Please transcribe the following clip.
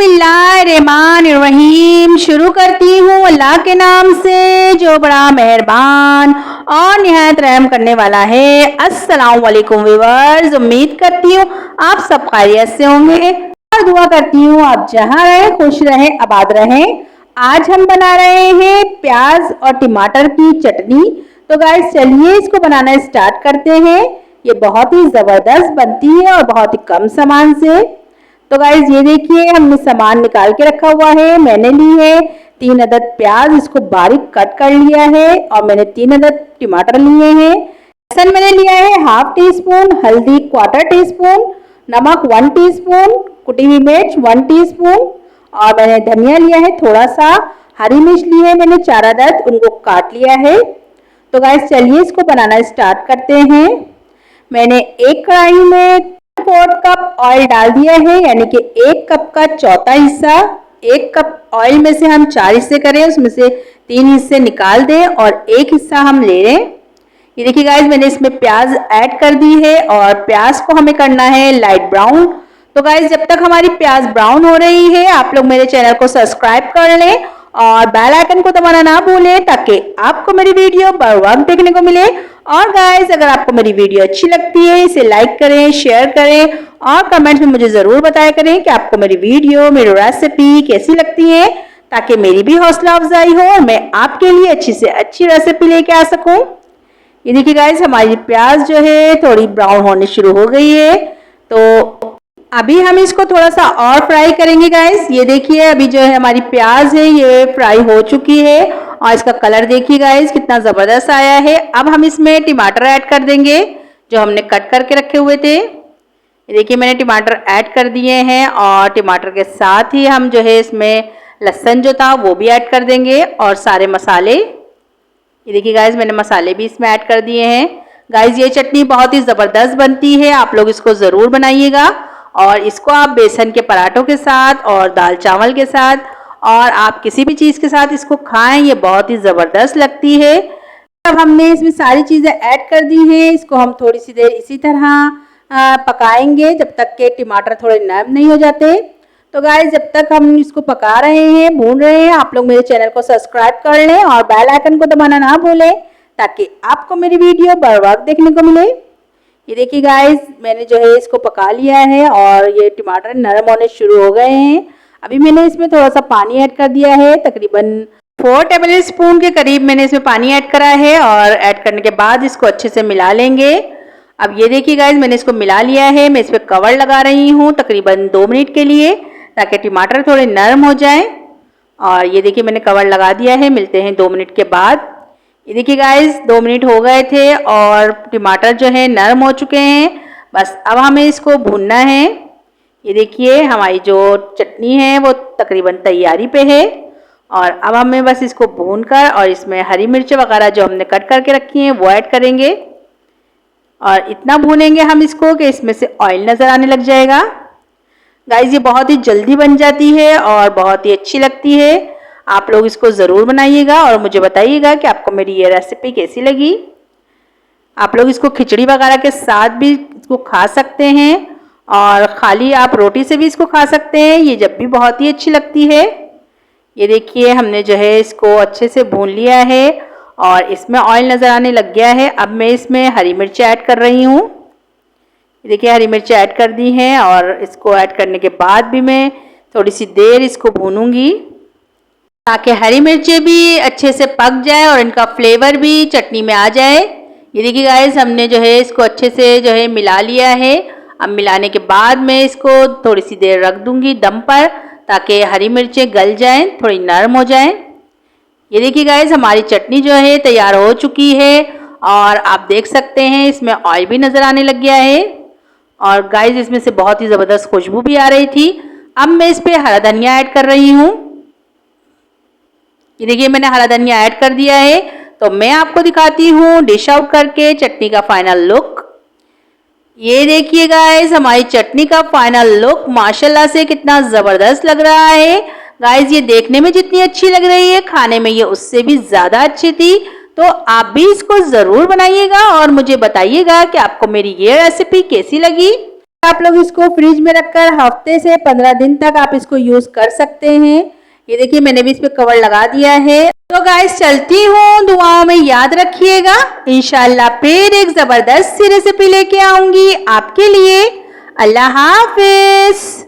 बिस्मिल्लाहिर्रहमानिर्रहीम। शुरू करती हूँ अल्लाह के नाम से जो बड़ा मेहरबान और निहायत रहम करने वाला है। अस्सलाम वालेकुम व्यूअर्स, उम्मीद करती हूँ आप सब खैरियत से होंगे और दुआ करती हूँ आप जहाँ रहे खुश रहें आबाद रहें। आज हम बना रहे हैं प्याज और टमाटर की चटनी। तो गाइस चलिए इसको बनाना स्टार्ट करते हैं। ये बहुत ही ज़बरदस्त बनती है और बहुत ही कम सामान से। तो गाइज ये देखिए हमने सामान निकाल के रखा हुआ है। मैंने ली है 3 अदद प्याज, इसको बारीक कट कर लिया है और मैंने 3 अदद टमाटर लिए हैं। लहसुन मैंने लिया है हाफ टी स्पून, हल्दी क्वार्टर टी स्पून, नमक 1 टीस्पून, कुटी हुई मिर्च 1 टीस्पून और मैंने धनिया लिया है थोड़ा सा। हरी मिर्च ली है मैंने 4 अदद, उनको काट लिया है। तो गाइज चलिए इसको बनाना स्टार्ट करते हैं। मैंने एक कढ़ाई में 4 कप ऑयल डाल दिया है, यानी कि 1 कप का चौथा हिस्सा। 1 कप ऑयल में से हम 4 हिस्से करें, उसमें से 3 हिस्से निकाल दें और 1 हिस्सा हम ले लें। ये देखिए गाइज मैंने इसमें प्याज ऐड कर दी है और प्याज को हमें करना है लाइट ब्राउन। तो गाइज जब तक हमारी प्याज ब्राउन हो रही है आप लोग मेरे चैनल को सब्सक्राइब कर लें और बेल आइकन को दबाना ना भूलें ताकि आपको मेरी वीडियो बर वक्त देखने को मिले। और गाइस अगर आपको मेरी वीडियो अच्छी लगती है इसे लाइक करें, शेयर करें और कमेंट्स में मुझे जरूर बताया करें कि आपको मेरी वीडियो, मेरी रेसिपी कैसी लगती है, ताकि मेरी भी हौसला अफजाई हो और मैं आपके लिए अच्छी से अच्छी रेसिपी लेके आ सकूं। ये देखिए गाइस हमारी प्याज जो है थोड़ी ब्राउन होने शुरू हो गई है। तो अभी हम इसको थोड़ा सा और फ्राई करेंगे गाइस। ये देखिए अभी जो है हमारी प्याज है ये फ्राई हो चुकी है और इसका कलर देखिए गाइस कितना ज़बरदस्त आया है। अब हम इसमें टमाटर ऐड कर देंगे जो हमने कट करके रखे हुए थे। ये देखिए मैंने टमाटर ऐड कर दिए हैं और टमाटर के साथ ही हम जो है इसमें लहसुन जो था वो भी ऐड कर देंगे और सारे मसाले। ये देखिए गाइस मैंने मसाले भी इसमें ऐड कर दिए हैं। गाइस ये चटनी बहुत ही ज़बरदस्त बनती है, आप लोग इसको ज़रूर बनाइएगा और इसको आप बेसन के पराठों के साथ और दाल चावल के साथ और आप किसी भी चीज़ के साथ इसको खाएं, ये बहुत ही ज़बरदस्त लगती है। अब हमने इसमें सारी चीज़ें ऐड कर दी हैं, इसको हम थोड़ी सी देर इसी तरह पकाएंगे जब तक के टमाटर थोड़े नरम नहीं हो जाते। तो गाइस जब तक हम इसको पका रहे हैं, भून रहे हैं, आप लोग मेरे चैनल को सब्सक्राइब कर लें और बेल आइकन को दबाना ना भूलें ताकि आपको मेरी वीडियो बर वक्त देखने को मिले। ये देखिए गाइस मैंने जो है इसको पका लिया है और ये टमाटर नरम होने शुरू हो गए हैं। अभी मैंने इसमें थोड़ा सा पानी ऐड कर दिया है, तकरीबन 4 टेबल स्पून के करीब मैंने इसमें पानी ऐड करा है और ऐड करने के बाद इसको अच्छे से मिला लेंगे। अब ये देखिए गाइस मैंने इसको मिला लिया है। मैं इस पर कवर लगा रही हूँ तकरीबन 2 मिनट के लिए ताकि टमाटर थोड़े नरम हो जाएं। और ये देखिए मैंने कवर लगा दिया है, मिलते हैं 2 मिनट के बाद। ये देखिए गाइस 2 मिनट हो गए थे और टमाटर जो है नरम हो चुके हैं। बस अब हमें इसको भूनना है। ये देखिए हमारी जो चटनी है वो तकरीबन तैयारी पे है और अब हमें बस इसको भूनकर और इसमें हरी मिर्च वगैरह जो हमने कट करके रखी हैं वो ऐड करेंगे और इतना भूनेंगे हम इसको कि इसमें से ऑयल नज़र आने लग जाएगा। गाइस ये बहुत ही जल्दी बन जाती है और बहुत ही अच्छी लगती है। आप लोग इसको ज़रूर बनाइएगा और मुझे बताइएगा कि आपको मेरी ये रेसिपी कैसी लगी। आप लोग इसको खिचड़ी वगैरह के साथ भी इसको खा सकते हैं और खाली आप रोटी से भी इसको खा सकते हैं, ये जब भी बहुत ही अच्छी लगती है। ये देखिए हमने जो है इसको अच्छे से भून लिया है और इसमें ऑयल नज़र आने लग गया है। अब मैं इसमें हरी मिर्च ऐड कर रही हूँ। देखिए हरी मिर्च ऐड कर दी हैं और इसको ऐड करने के बाद भी मैं थोड़ी सी देर इसको भूनूंगी ताकि हरी मिर्चें भी अच्छे से पक जाए और इनका फ्लेवर भी चटनी में आ जाए। ये देखिए गाइस हमने जो है इसको अच्छे से जो है मिला लिया है। अब मिलाने के बाद मैं इसको थोड़ी सी देर रख दूंगी दम पर ताकि हरी मिर्चें गल जाएं, थोड़ी नरम हो जाएं। ये देखिए गाइस हमारी चटनी जो है तैयार हो चुकी है और आप देख सकते हैं इसमें ऑयल भी नज़र आने लग गया है और गाइस इसमें से बहुत ही ज़बरदस्त खुशबू भी आ रही थी। अब मैं इस पर हरा धनिया ऐड कर रही हूँ। ये देखिए मैंने हरा धनिया ऐड कर दिया है। तो मैं आपको दिखाती हूँ डिश आउट करके चटनी का फाइनल लुक। ये देखिए गाइस हमारी चटनी का फाइनल लुक माशाल्लाह से कितना ज़बरदस्त लग रहा है। गाइस ये देखने में जितनी अच्छी लग रही है खाने में ये उससे भी ज़्यादा अच्छी थी। तो आप भी इसको ज़रूर बनाइएगा और मुझे बताइएगा कि आपको मेरी ये रेसिपी कैसी लगी। आप लोग इसको फ्रिज में रखकर हफ्ते से 15 दिन तक आप इसको यूज कर सकते हैं। ये देखिए मैंने भी इस पे कवर लगा दिया है। तो गाइस चलती हूँ, दुआओं में याद रखिएगा। इंशाल्लाह फिर एक जबरदस्त सी रेसिपी लेके आऊंगी आपके लिए। अल्लाह हाफिज।